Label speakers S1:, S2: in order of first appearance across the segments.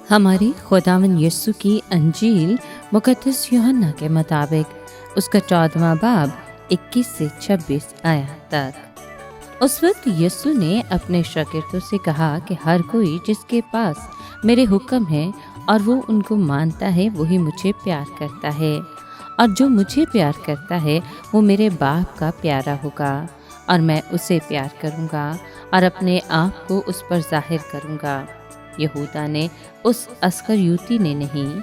S1: हमारे खुदावंद यीशु की अंजील मुकद्दस यूहन्ना के मुताबिक उसका 14वां बाब 21 से 26 आयत तक। उस वक्त यीशु ने अपने शागिर्दों से कहा कि हर कोई जिसके पास मेरे हुक्म है और वो उनको मानता है वही मुझे प्यार करता है, और जो मुझे प्यार करता है वो मेरे बाप का प्यारा होगा, और मैं उसे प्यार करूँगा और अपने आप को उस पर जाहिर करूँगा। यहूदा ने, उस अस्करियोती ने नहीं,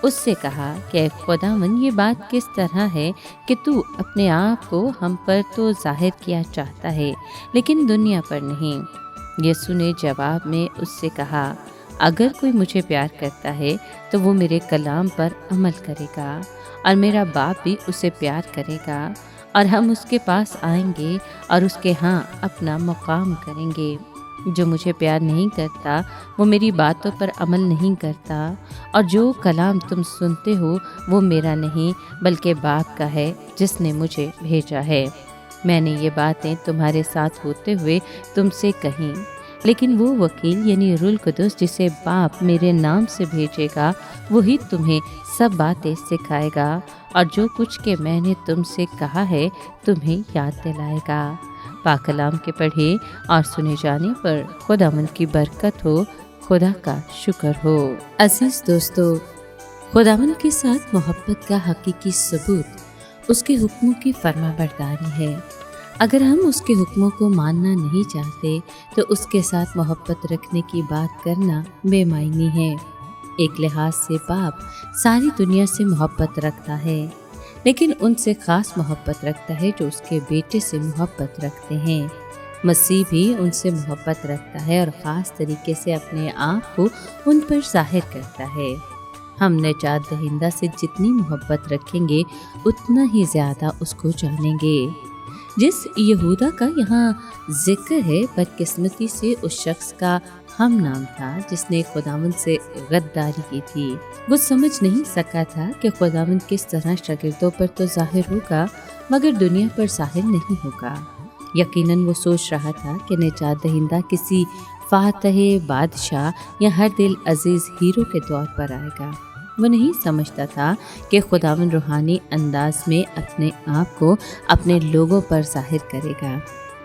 S1: उससे कहा कि खुदावन ये बात किस तरह है कि तू अपने आप को हम पर तो जाहिर किया चाहता है लेकिन दुनिया पर नहीं। यीशु ने जवाब में उससे कहा, अगर कोई मुझे प्यार करता है तो वो मेरे कलाम पर अमल करेगा, और मेरा बाप भी उसे प्यार करेगा, और हम उसके पास आएंगे और उसके यहाँ अपना मुकाम करेंगे। जो मुझे प्यार नहीं करता वो मेरी बातों पर अमल नहीं करता, और जो कलाम तुम सुनते हो वो मेरा नहीं बल्कि बाप का है जिसने मुझे भेजा है। मैंने ये बातें तुम्हारे साथ होते हुए तुमसे कहीं, लेकिन वो वकील यानी रूह कुदुस जिसे बाप मेरे नाम से भेजेगा वही तुम्हें सब बातें सिखाएगा, और जो कुछ के मैंने तुमसे कहा है तुम्हें याद दिलाएगा। पाक कलाम के पढ़े और सुने जाने पर खुदावंद की बरकत हो, खुदा का शुक्र हो। अजीज दोस्तों, खुदावंद के साथ मोहब्बत का हकीकी सबूत उसके हुक्मों की फरमाबरदारी है। अगर हम उसके हुक्मों को मानना नहीं चाहते तो उसके साथ मोहब्बत रखने की बात करना बेमायनी है। एक लिहाज से बाप सारी दुनिया से मोहब्बत रखता है, लेकिन उनसे ख़ास मोहब्बत रखता है जो उसके बेटे से मोहब्बत रखते हैं। मसीह भी उनसे मोहब्बत रखता है और ख़ास तरीके से अपने आप को उन पर जाहिर करता है। हम निजात दहिंदा से जितनी मोहब्बत रखेंगे उतना ही ज़्यादा उसको जानेंगे। जिस यहूदा का यहाँ जिक्र है बदकिस्मती से उस शख्स का हम नाम था जिसने खुदावंद से गद्दारी की थी। वो समझ नहीं सका था कि खुदावंद किस तरह शागिर्दों पर तो जाहिर होगा मगर दुनिया पर जाहिर नहीं होगा। यकीनन वो सोच रहा था कि निजात दहिंदा किसी फातह बादशाह या हर दिल अजीज हीरो के तौर पर आएगा। वो नहीं समझता था कि खुदावंद रूहानी अंदाज में अपने आप को अपने लोगों पर जाहिर करेगा।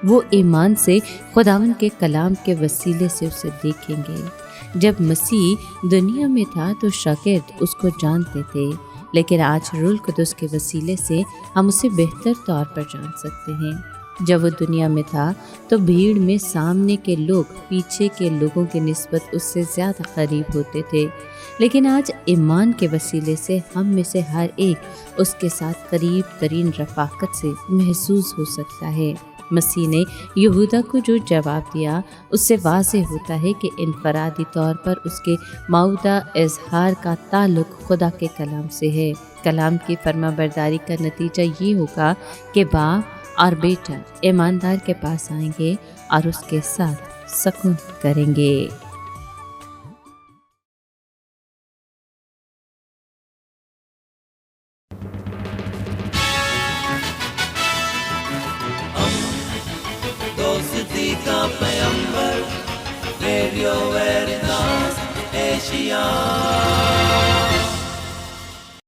S1: वो ईमान से खुदावंद के कलाम के वसीले से उसे देखेंगे। जब मसीह दुनिया में था तो शागिर्द उसको जानते थे, लेकिन आज रूह कुदुस के वसीले से हम उसे बेहतर तौर पर जान सकते हैं। जब वो दुनिया में था तो भीड़ में सामने के लोग पीछे के लोगों की निस्बत उससे ज़्यादा करीब होते थे, लेकिन आज ईमान के वसीले से हम में से हर एक उसके साथ करीब तरीन रफ़ाकत से महसूस हो सकता है। मसीह ने यहूदा को जो जवाब दिया उससे वाज़ेह होता है कि इनफरादी तौर पर उसके मौदा इजहार का ताल्लुक़ खुदा के कलाम से है। कलाम की फरमाबरदारी का नतीजा ये होगा कि बाप और बेटा ईमानदार के पास आएंगे और उसके साथ सुकून करेंगे।
S2: दोस्ती का पैगंबर, रेडियो वेरितास एशिया।